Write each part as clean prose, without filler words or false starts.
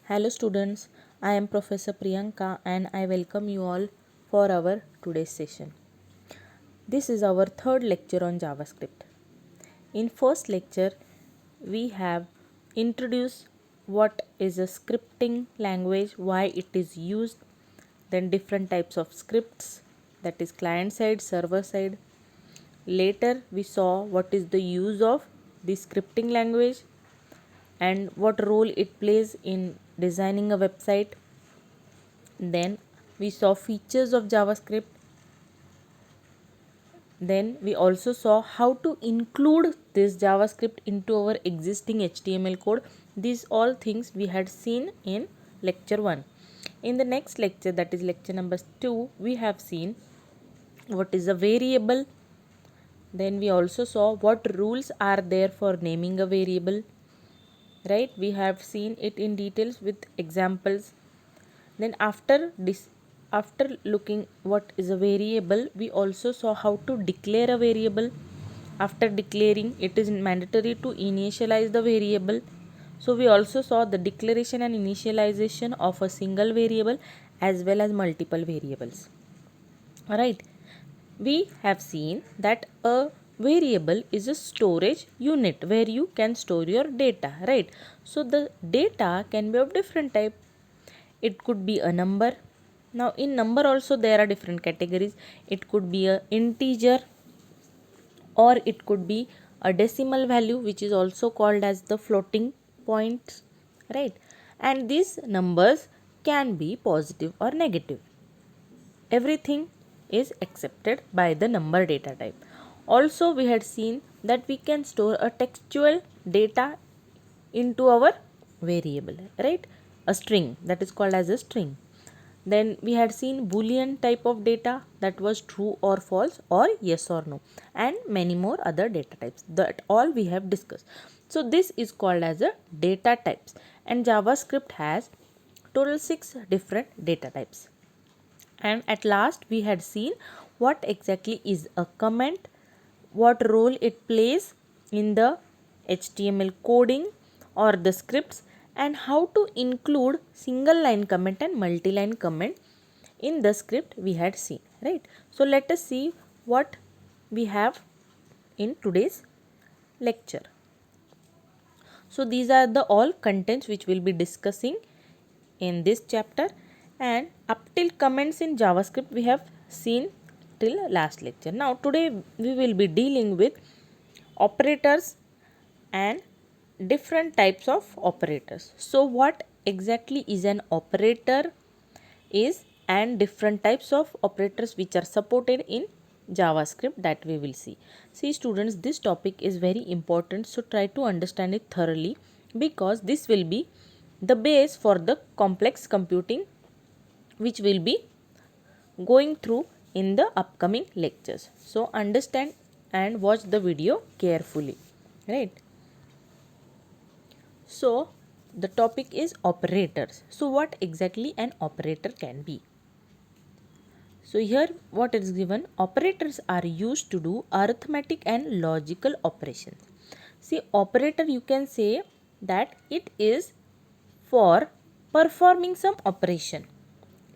Hello students, I am Professor Priyanka and I welcome you all for our today's session. This is our third lecture on JavaScript. In first lecture, we have introduced what is a scripting language, why it is used, then different types of scripts, that is client side, server side. Later, we saw what is the use of the scripting language and what role it plays in designing a website. Then we saw features of JavaScript. Then we also saw how to include this JavaScript into our existing HTML code. These all things we had seen in lecture 1. In the next lecture, that is lecture number 2, we have seen what is a variable. Then we also saw what rules are there for naming a variable. Right? We have seen it in details with examples. Then after looking what is a variable, we also saw how to declare a variable. After declaring, it is mandatory to initialize the variable. So we also saw the declaration and initialization of a single variable as well as multiple variables. Alright, we have seen that a variable is a storage unit where you can store your data, right? So the data can be of different type. It could be a number. Now in number also there are different categories. It could be a integer or it could be a decimal value, which is also called as the floating points, right? And these numbers can be positive or negative. Everything is accepted by the number data type. Also we had seen that we can store a textual data into our variable, right? A string, that is called as a string. Then we had seen boolean type of data, that was true or false or yes or no, and many more other data types, that all we have discussed. So this is called as a data types, and JavaScript has total 6 different data types. And at last we had seen what exactly is a comment, what role it plays in the HTML coding or the scripts, and how to include single line comment and multi-line comment in the script we had seen, right? So let us see what we have in today's lecture. So these are the all contents which we'll be discussing in this chapter, and up till comments in JavaScript we have seen till last lecture. Now today we will be dealing with operators and different types of operators. So what exactly is an operator is, and different types of operators which are supported in JavaScript, that we will see. See students, this topic is very important, so try to understand it thoroughly, because this will be the base for the complex computing which will be going through in the upcoming lectures. So understand and watch the video carefully, right? So the topic is operators. So what exactly an operator can be? So here what is given, operators are used to do arithmetic and logical operations. See, operator, you can say that it is for performing some operation.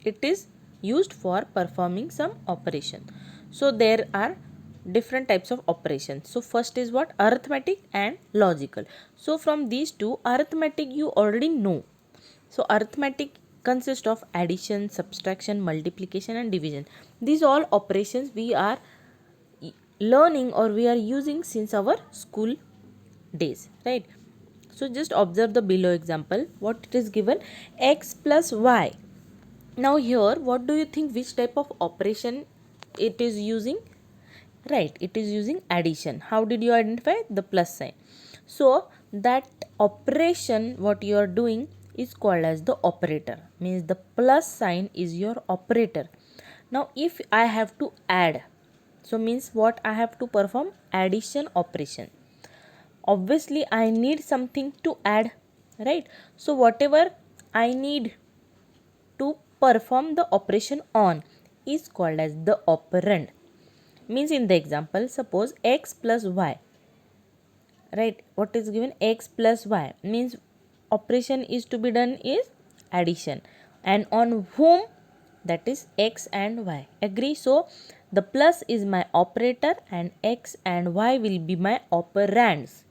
It is used for performing some operation. So there are different types of operations. So first is what? Arithmetic and logical. So from these two, arithmetic you already know. So arithmetic consists of addition, subtraction, multiplication and division. These all operations we are learning or we are using since our school days, right? So just observe the below example. What it is given? X plus y. Now here what do you think, which type of operation it is using? Right, it is using addition. How did you identify? The plus sign. So that operation what you are doing is called as the operator, means the plus sign is your operator. Now if I have to add, so means what? I have to perform addition operation. Obviously I need something to add, right? So whatever I need to perform the operation on is called as the operand. Means in the example, suppose x plus y, right? What is given? X plus y means operation is to be done is addition, and on whom, that is x and y. Agree? So the plus is my operator and x and y will be my operands.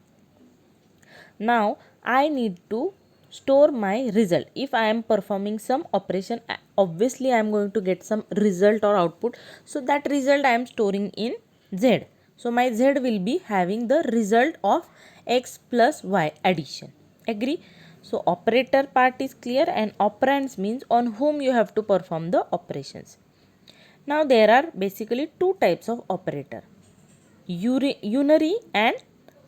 Now I need to store my result. If I am performing some operation, obviously I am going to get some result or output. So that result I am storing in z. So my z will be having the result of x plus y addition. Agree? So operator part is clear, and operands means on whom you have to perform the operations. Now there are basically two types of operator, unary and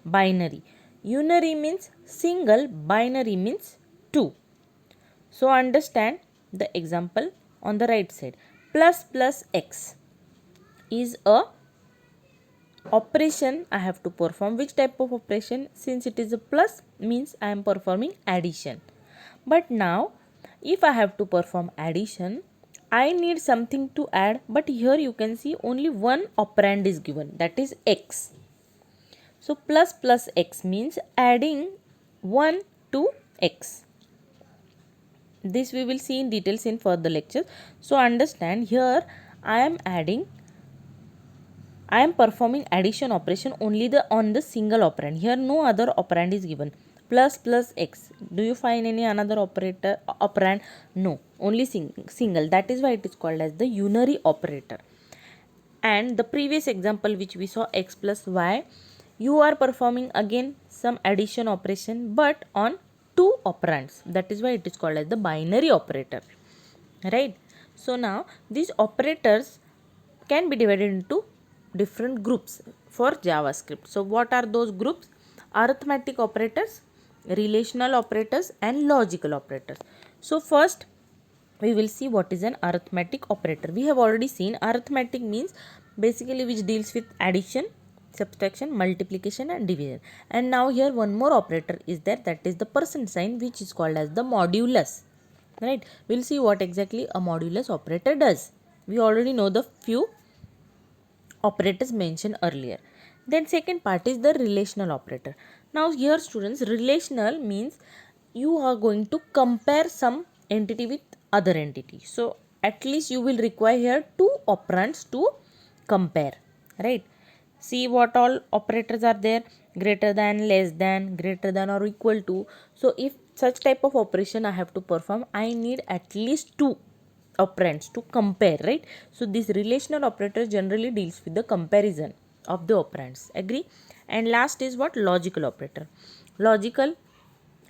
binary. Unary means single, binary means two. So understand the example on the right side. Plus plus x is a operation I have to perform. Which type of operation? Since it is a plus, means I am performing addition. But now if I have to perform addition, I need something to add, but here you can see only one operand is given, that is x. So plus plus x means adding 1 to x. This we will see in details in further lectures. So understand, here I am performing addition operation only on the single operand. Here no other operand is given. Plus plus x. Do you find any another operand? No, only single. That is why it is called as the unary operator. And the previous example which we saw, x plus y, you are performing again some addition operation but on two operands. That is why it is called as the binary operator, right? So now these operators can be divided into different groups for JavaScript. So what are those groups? Arithmetic operators, relational operators, and logical operators. So first we will see what is an arithmetic operator. We have already seen arithmetic means basically which deals with addition, subtraction, multiplication and division. And now here one more operator is there, that is the percent sign, which is called as the modulus, right? We'll see what exactly a modulus operator does. We already know the few operators mentioned earlier. Then second part is the relational operator. Now here students, relational means you are going to compare some entity with other entity. So at least you will require here two operands to compare, right? See what all operators are there: greater than, less than, greater than or equal to. So if such type of operation I have to perform, I need at least two operands to compare, right? So this relational operator generally deals with the comparison of the operands. Agree? And last is what? Logical operator. Logical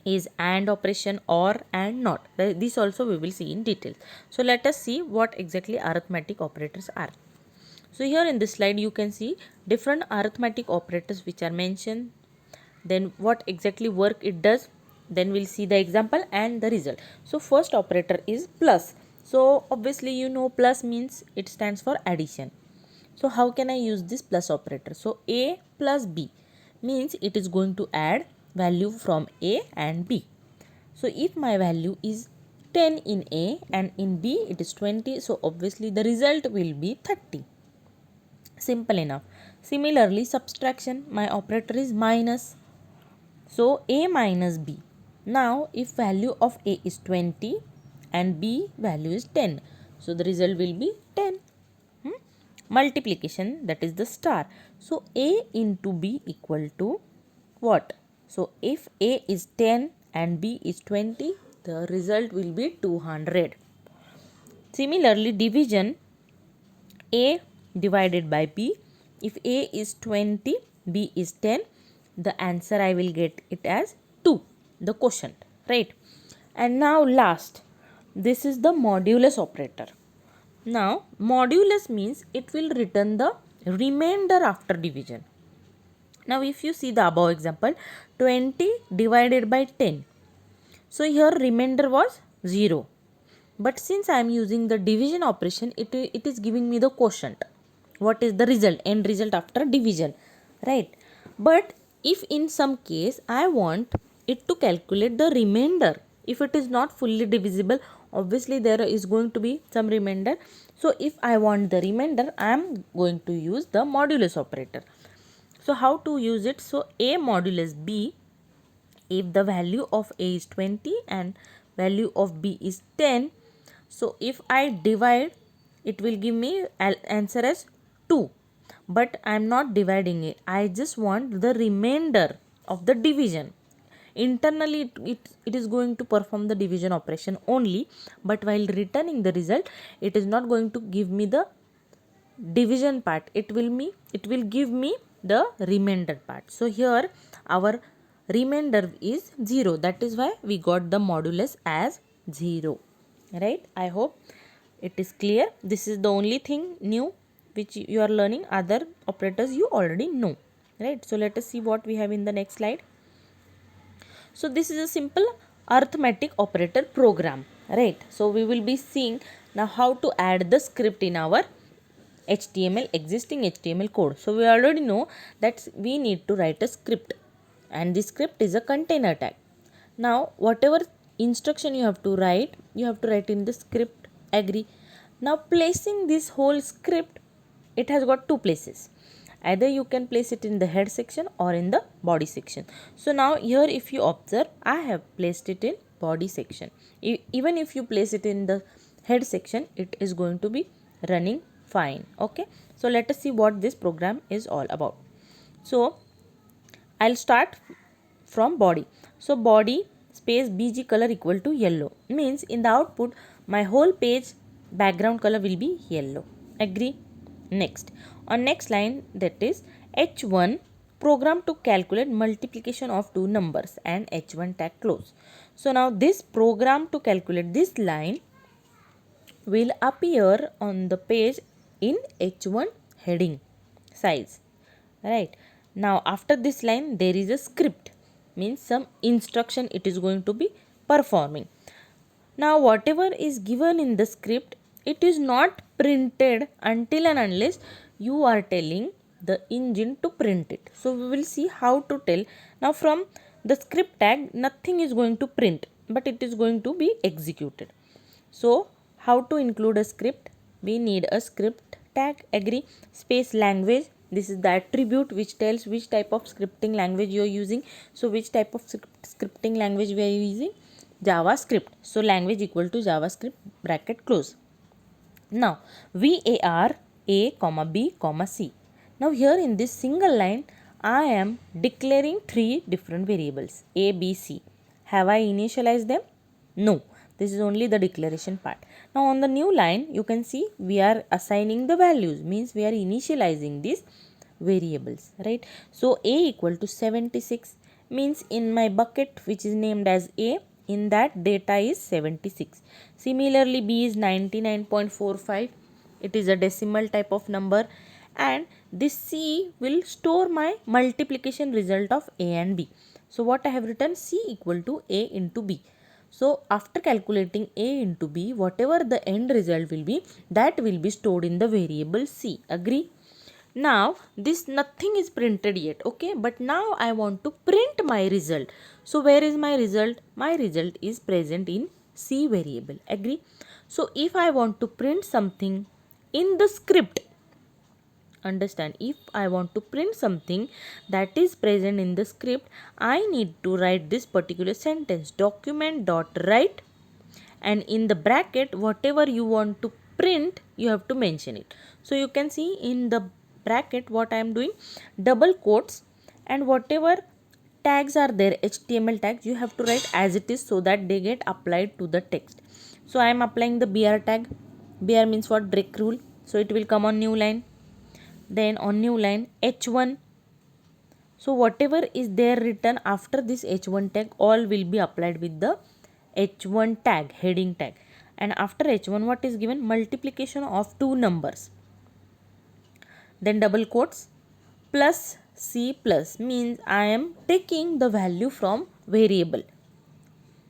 is and operation, or and not. This also we will see in detail. So let us see what exactly arithmetic operators are. So here in this slide you can see different arithmetic operators which are mentioned, then what exactly work it does, then we'll see the example and the result. So first operator is plus. So obviously you know plus means it stands for addition. So how can I use this plus operator? So a plus b means it is going to add value from a and b. So if my value is 10 in a and in b it is 20, so obviously the result will be 30. Simple enough. Similarly, subtraction, my operator is minus. So a minus b. Now if value of a is 20 and b value is 10, so the result will be 10. Multiplication, that is the star. So a into b equal to what? So if a is 10 and b is 20, the result will be 200. Similarly, division, a divided by b. If a is 20, b is 10, the answer I will get it as 2, the quotient, right? And now last, this is the modulus operator. Now modulus means it will return the remainder after division. Now if you see the above example, 20 divided by 10. So here remainder was 0. But since I am using the division operation, it is giving me the quotient. What is the result? End result after division, right? But if in some case I want it to calculate the remainder, if it is not fully divisible, obviously there is going to be some remainder. So if I want the remainder, I am going to use the modulus operator. So how to use it? So a modulus b, if the value of a is 20 and value of b is 10. So if I divide, it will give me answer as 2. But I am not dividing it. I just want the remainder of the division. Internally it is going to perform the division operation only, but while returning the result, it is not going to give me the division part. It will give me the remainder part. So here our remainder is 0. That is why we got the modulus as 0. Right? I hope it is clear. This is the only thing new which you are learning. Other operators you already know. Right? So let us see what we have in the next slide. So this is a simple arithmetic operator program. Right? So we will be seeing now how to add the script in our existing HTML code. So we already know that we need to write a script, and this script is a container tag. Now whatever instruction you have to write in the script. Agree. Now placing this whole script, it has got two places. Either you can place it in the head section or in the body section. So now here if you observe, I have placed it in body section. Even if you place it in the head section, it is going to be running fine. Okay, so let us see what this program is all about. So I'll start from body. So body space bg color equal to yellow, means in the output my whole page background color will be yellow. Agree. Next, on next line, that is h1 program to calculate multiplication of two numbers and h1 tag close. So now this program to calculate this line will appear on the page in h1 heading size. Right. Now after this line there is a script, means some instruction it is going to be performing. Now whatever is given in the script, it is not printed until and unless you are telling the engine to print it. So we will see how to tell. Now from the script tag nothing is going to print, but it is going to be executed. So how to include a script? We need a script tag. Agree. Space language. This is the attribute which tells which type of scripting language you are using. So which type of scripting language we are using? JavaScript. So language equal to JavaScript bracket close. Now var a comma b comma c. Now here in this single line I am declaring three different variables a, b, c. Have I initialized them? No. This is only the declaration part. Now on the new line you can see we are assigning the values, means we are initializing these variables, right? So a equal to 76, means in my bucket which is named as a, in that data is 76. Similarly b is 99.45. it is a decimal type of number, and this c will store my multiplication result of a and b. So what I have written, c equal to a into b. So after calculating a into b, whatever the end result will be, that will be stored in the variable c. Agree. Now this nothing is printed yet. Okay, but now I want to print my result. So where is my result? My result is present in c variable. Agree. So if I want to print something in the script, understand, if I want to print something that is present in the script, I need to write this particular sentence, document.write, and in the bracket whatever you want to print you have to mention it. So you can see in the bracket what I am doing, double quotes, and whatever tags are there, HTML tags, you have to write as it is so that they get applied to the text. So I am applying the br tag. Br means what? Break rule. So it will come on new line. Then on new line h1. So whatever is there written after this h1 tag, all will be applied with the h1 tag, heading tag. And after h1 what is given? Multiplication of two numbers. Then double quotes plus c plus, means I am taking the value from variable.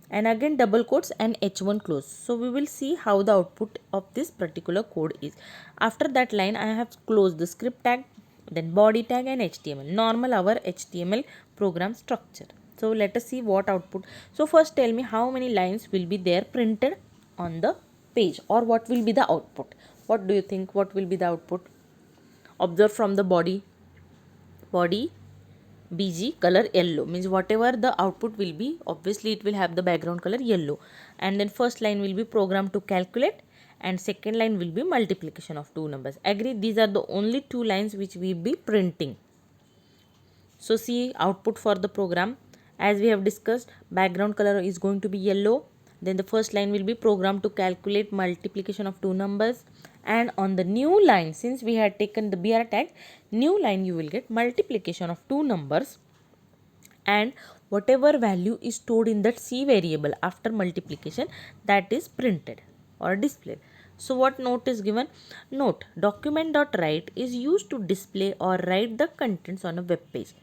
And again double quotes and h1 close. So we will see how the output of this particular code is. After that line I have closed the script tag, then body tag and HTML. Normal our HTML program structure. So let us see what output. So first tell me how many lines will be there printed on the page, or what will be the output. What do you think? What will be the output? Observe from the body. Body bg color yellow, means whatever the output will be, obviously it will have the background color yellow. And then first line will be program to calculate and second line will be multiplication of two numbers. Agree, these are the only two lines which we will be printing. So see output for the program, as we have discussed, background color is going to be yellow. Then the first line will be program to calculate multiplication of two numbers, and on the new line, since we had taken the BR tag, new line you will get multiplication of two numbers, and whatever value is stored in that C variable after multiplication, that is printed or displayed. So what note is given? Note, document.write is used to display or write the contents on a web page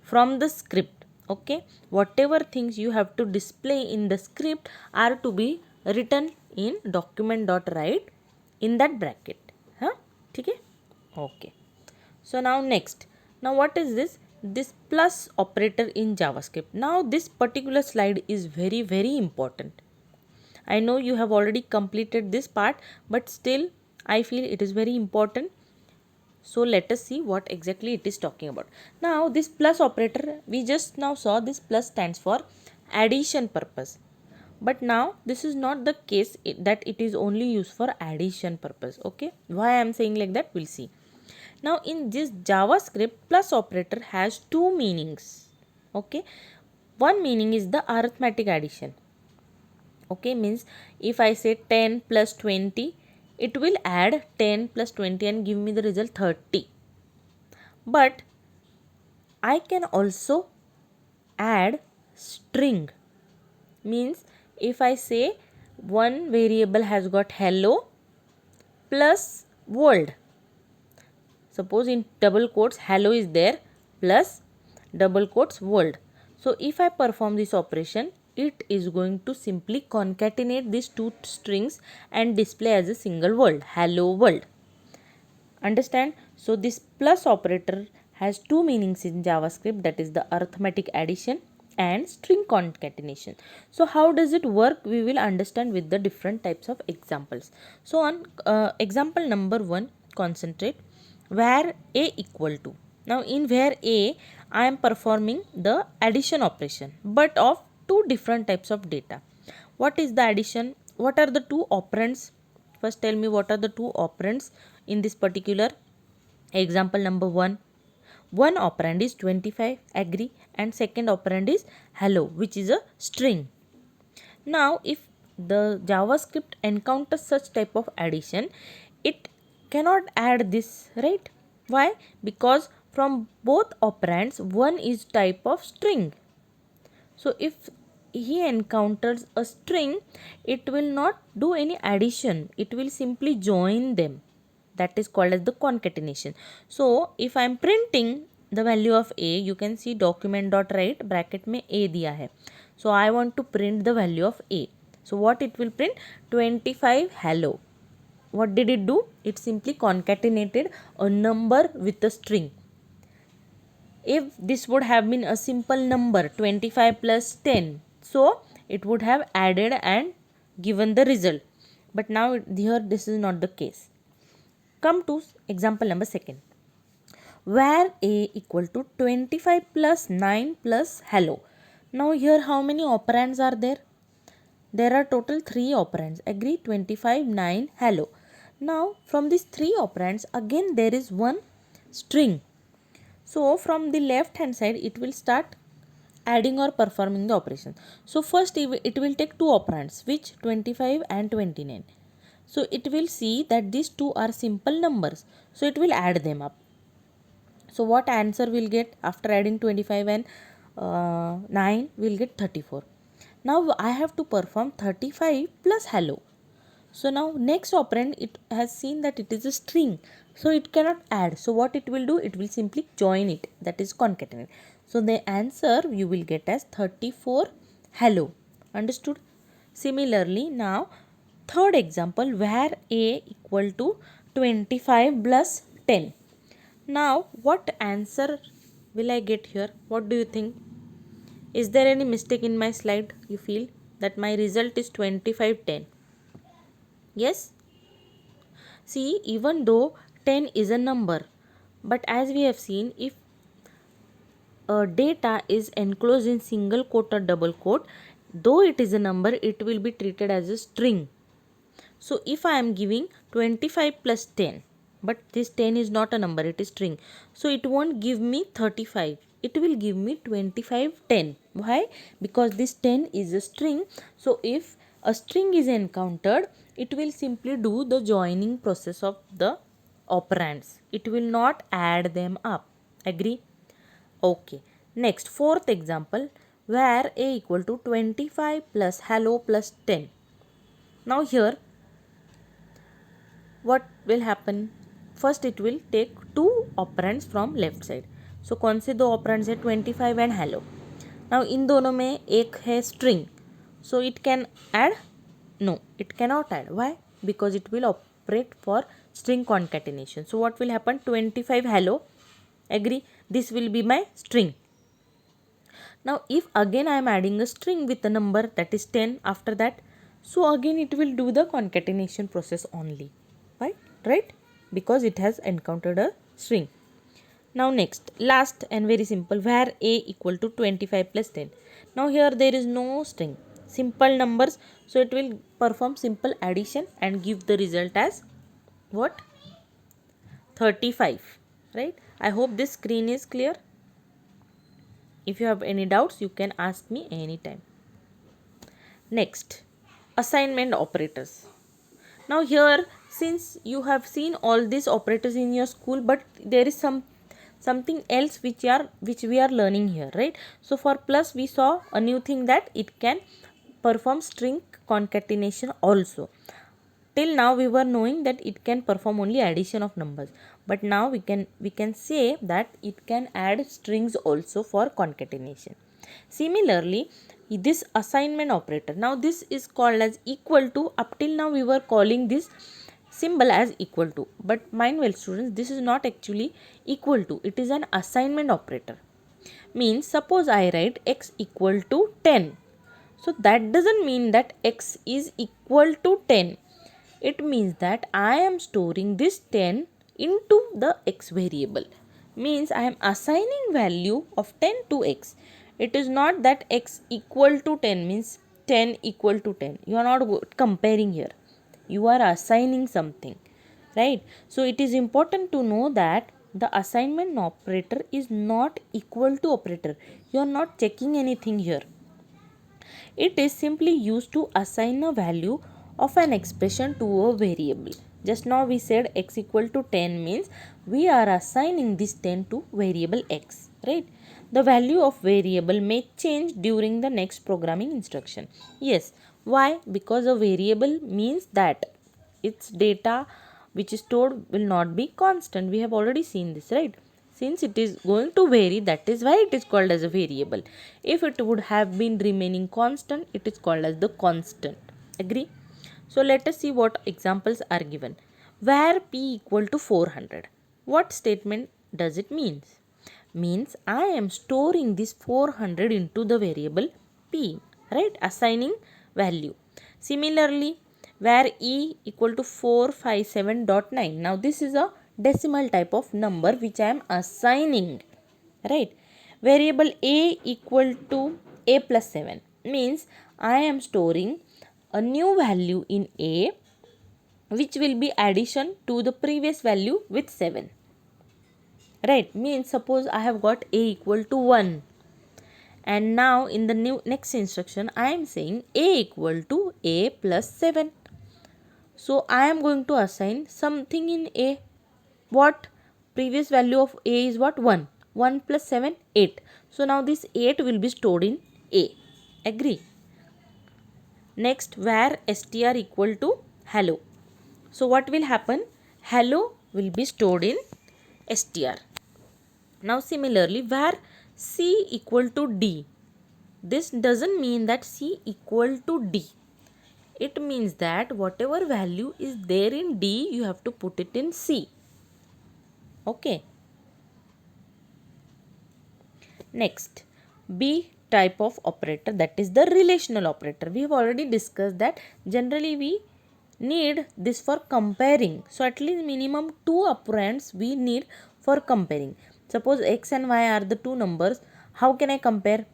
from the script. Okay, whatever things you have to display in the script are to be written in document.write in that bracket. Okay. Okay. So now next, now what is this? This plus operator in JavaScript. Now this particular slide is very important. I know you have already completed this part, but still I feel it is very important. So let us see what exactly it is talking about. Now this plus operator, we just now saw this plus stands for addition purpose. But now this is not the case that it is only used for addition purpose. Okay, why I am saying like that, we'll see. Now in this JavaScript, plus operator has two meanings. Okay, one meaning is the arithmetic addition. Okay, means if I say 10 plus 20, it will add 10 plus 20 and give me the result 30. But I can also add string, means if I say one variable has got hello plus world, suppose in double quotes hello is there plus double quotes world. So if I perform this operation, it is going to simply concatenate these two strings and display as a single word, hello world. Understand? So this plus operator has two meanings in JavaScript, that is the arithmetic addition and string concatenation. So how does it work? We will understand with the different types of examples. So on example number 1, concentrate, where a equal to. Now in where a, I am performing the addition operation but of two different types of data. What is the addition? What are the two operands? First tell me what are the two operands in this particular example number 1. One operand is 25, agree, and second operand is hello, which is a string. Now if the JavaScript encounters such type of addition, it cannot add this, right? Why? Because from both operands, one is type of string. So if he encounters a string, it will not do any addition, it will simply join them. That is called as the concatenation. So if I am printing the value of a, you can see document.write bracket में a दिया है. So I want to print the value of a. So what it will print? 25 hello. What did it do? It simply concatenated a number with a string. If this would have been a simple number 25 plus 10, so it would have added and given the result. But now here this is not the case. Come to example number 2, where a equal to 25 plus 9 plus hello. Now here how many operands are there? There are total 3 operands. Agree? 25, 9, hello. Now from these 3 operands, again there is one string. So from the left hand side, it will start adding or performing the operation. So first it will take 2 operands, which 25 and 29. So it will see that these two are simple numbers. So it will add them up. So what answer will get after adding 25 and 9? Will get 34. Now I have to perform 35 plus hello. So now next operand, it has seen that it is a string. So it cannot add. So what it will do? It will simply join it. That is concatenate. So the answer you will get as 34 hello. Understood? Similarly, now third example, where a equal to 25 plus 10. Now what answer will I get here? What do you think? Is there any mistake in my slide? You feel that my result is 25, 10. Yes? See, even though 10 is a number, but as we have seen, if data is enclosed in single quote or double quote, though it is a number, it will be treated as a string. So if I am giving 25 plus 10, but this 10 is not a number, it is string. So it won't give me 35. It will give me 25 10. Why? Because this 10 is a string. So if a string is encountered, it will simply do the joining process of the operands. It will not add them up. Agree? Okay. Next, fourth example, where a equal to 25 plus hello plus 10. Now here, what will happen? First it will take two operands from left side. So कौन से दो operands है? 25 and hello. Now इन दोनों में एक है string. So it can add? No, it cannot add. Why? Because it will operate for string concatenation. So what will happen? 25 hello. Agree? This will be my string. Now if again I am adding a string with a number that is 10 after that, so again it will do the concatenation process only. Right? Because it has encountered a string. Now next, last and very simple, where a equal to 25 plus 10. Now here there is no string, simple numbers, so it will perform simple addition and give the result as what? 35. Right? I hope this screen is clear. If you have any doubts, you can ask me anytime. Next, assignment operators. Now here, since you have seen all these operators in your school, but there is something else which we are learning here, right? So for plus we saw a new thing that it can perform string concatenation also. Till now we were knowing that it can perform only addition of numbers, but now we can say that it can add strings also for concatenation. Similarly, this assignment operator, now this is called as equal to. Up till now we were calling this symbol as equal to, but mind well students, this is not actually equal to, it is an assignment operator. Means suppose I write x equal to 10, so that doesn't mean that x is equal to 10. It means that I am storing this 10 into the x variable. Means I am assigning value of 10 to x. It is not that x equal to 10 means 10 equal to 10. You are not comparing here. You are assigning something. Right? So it is important to know that the assignment operator is not equal to operator. You are not checking anything here. It is simply used to assign a value of an expression to a variable. Just now we said x equal to 10 means we are assigning this 10 to variable x, right? The value of variable may change during the next programming instruction. Yes, why? Because a variable means that its data which is stored will not be constant. We have already seen this, right? Since it is going to vary, that is why it is called as a variable. If it would have been remaining constant, it is called as the constant. Agree? So let us see what examples are given. Where p equal to 400. What statement does it mean? Means I am storing this 400 into the variable p, right? Assigning value. Similarly, where e equal to 457.9. Now this is a decimal type of number which I am assigning, right? Variable a equal to a plus 7 means I am storing a new value in a which will be addition to the previous value with 7, right? Means suppose I have got a equal to 1, and now in the next instruction I am saying a equal to a plus 7. So I am going to assign something in a. What? Previous value of a is what? 1. 1 plus 7, 8. So now this 8 will be stored in a. Agree? Next, where str equal to hello. So what will happen? Hello will be stored in str. Now similarly, where c equal to d. This doesn't mean that c equal to d. It means that whatever value is there in D, you have to put it in C. Okay. Next, B type of operator, that is the relational operator. We have already discussed that generally we need this for comparing. So at least minimum 2 operands we need for comparing. Suppose x and y are the two numbers. How can I compare?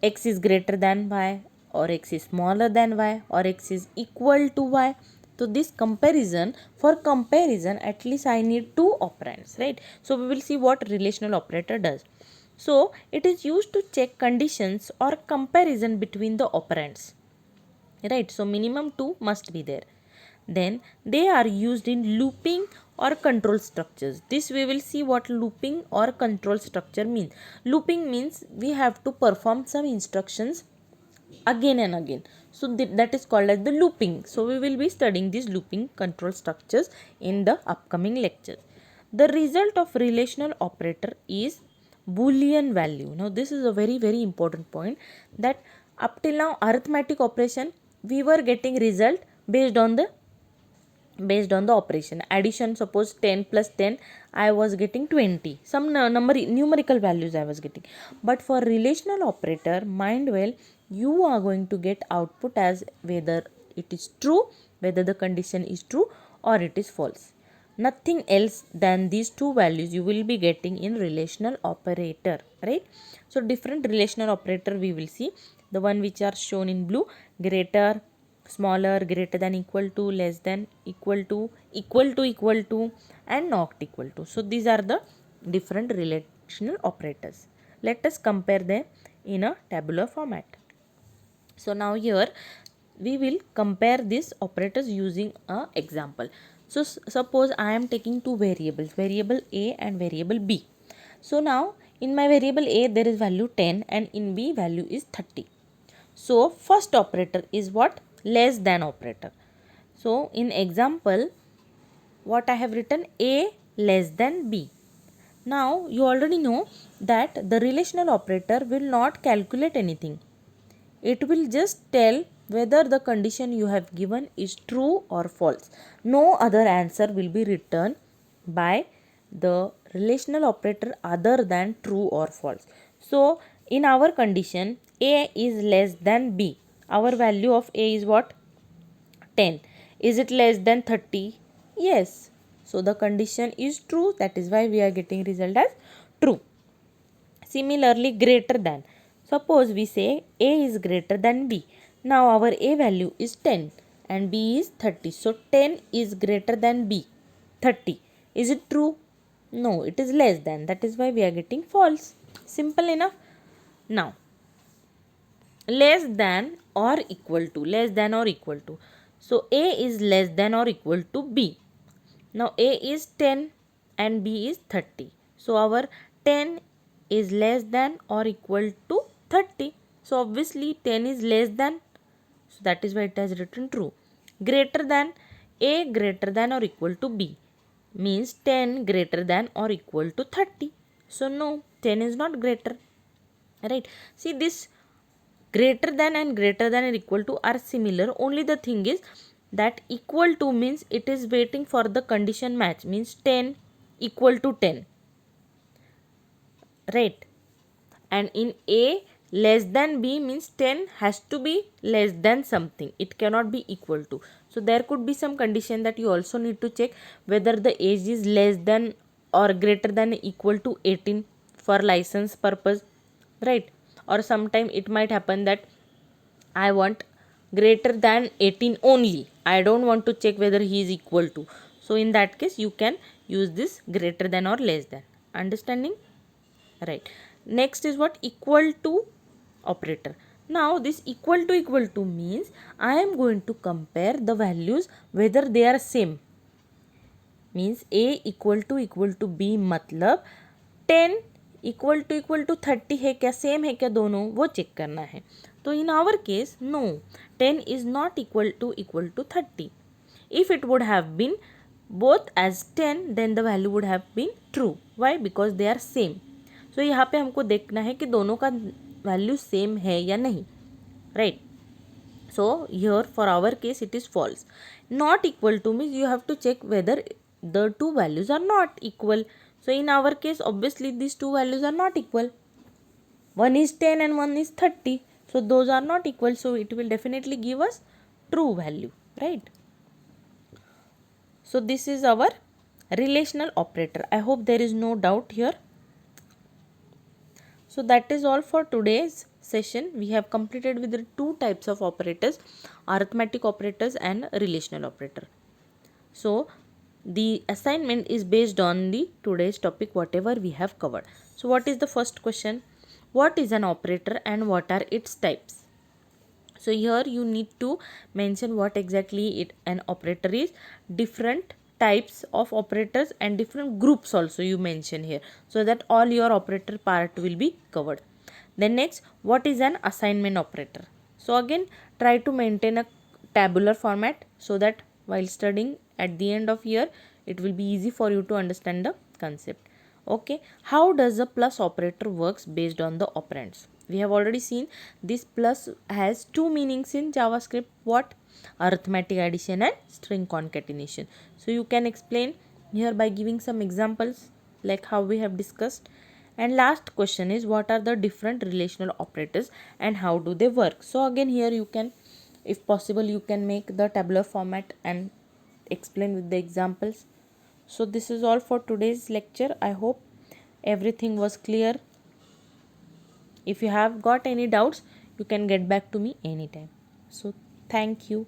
X is greater than y, or x is smaller than y, or x is equal to y. So this comparison, for comparison at least I need two operands, right? So we will see what relational operator does. So it is used to check conditions or comparison between the operands, right? So minimum two must be there. Then they are used in looping or control structures. This we will see what looping or control structure means. Looping means we have to perform some instructions again and again. So that is called as the looping. So we will be studying these looping control structures in the upcoming lectures. The result of relational operator is Boolean value. Now this is a very important point, that up till now arithmetic operation we were getting result based on the operation addition. Suppose 10 plus 10 I was getting 20, some numerical values I was getting. But for relational operator, mind well, you are going to get output as whether it is true, whether the condition is true or it is false. Nothing else than these two values you will be getting in relational operator, right? So different relational operator we will see. The one which are shown in blue: greater, smaller, greater than, equal to, less than, equal to, equal to, and not equal to. So these are the different relational operators. Let us compare them in a tabular format. So now here we will compare these operators using a example. So suppose I am taking two variables, variable A and variable B. So now in my variable A there is value 10 and in B value is 30. So first operator is what? Less than operator. So in example what I have written, A less than B. Now you already know that the relational operator will not calculate anything. It will just tell whether the condition you have given is true or false. No other answer will be returned by the relational operator other than true or false. So in our condition A is less than B. Our value of A is what? 10. Is it less than 30? Yes. So the condition is true. That is why we are getting result as true. Similarly, greater than. Suppose we say A is greater than B. Now our A value is 10 and B is 30. So 10 is greater than B, 30. Is it true? No, it is less than. That is why we are getting false. Simple enough. Now, less than or equal to, less than or equal to. So A is less than or equal to B. Now A is 10 and B is 30. So our 10 is less than or equal to 30. So obviously 10 is less than. So that is why it has written true. Greater than, A greater than or equal to B means 10 greater than or equal to 30. So no, 10 is not greater. Right. See, this greater than and greater than and equal to are similar. Only the thing is that equal to means it is waiting for the condition match, means 10 equal to 10, right? And in A less than B means 10 has to be less than something, it cannot be equal to. So there could be some condition that you also need to check whether the age is less than or greater than equal to 18 for license purpose, right? Or sometime it might happen that I want greater than 18 only. I don't want to check whether he is equal to. So in that case you can use this greater than or less than. Understanding? Right. Next is what? Equal to operator. Now this equal to means I am going to compare the values whether they are same. Means A equal to B मतलब 10 equal to 30 है क्या, same है क्या दोनों, वो check करना है. तो in our case no, 10 is not equal to 30. If it would have been both as 10 then the value would have been true. Why? Because they are same. So यहाँ पे हमको देखना है कि दोनों का वैल्यू सेम है या नहीं, right. So here for our case it is false. Not equal to means you have to check whether the two values are not equal. So in our case obviously these two values are not equal. One is 10 and one is 30. So those are not equal. So it will definitely give us true value, right? So this is our relational operator. I hope there is no doubt here. So that is all for today's session. We have completed with the two types of operators, arithmetic operators and relational operator. So the assignment is based on the today's topic whatever we have covered. So what is the first question? What is an operator and what are its types? So here you need to mention what exactly an operator is, different types of operators and different groups also you mention here, so that all your operator part will be covered. Then next, what is an assignment operator? So again, try to maintain a tabular format so that while studying at the end of year it will be easy for you to understand the concept. Okay, how does a plus operator works based on the operands? We have already seen this plus has two meanings in JavaScript. What? Arithmetic addition and string concatenation. So you can explain here by giving some examples like how we have discussed. And last question is, what are the different relational operators and how do they work? So again here you can, if possible, you can make the tabular format and explain with the examples. So this is all for today's lecture. I hope everything was clear. If you have got any doubts, you can get back to me anytime. So thank you.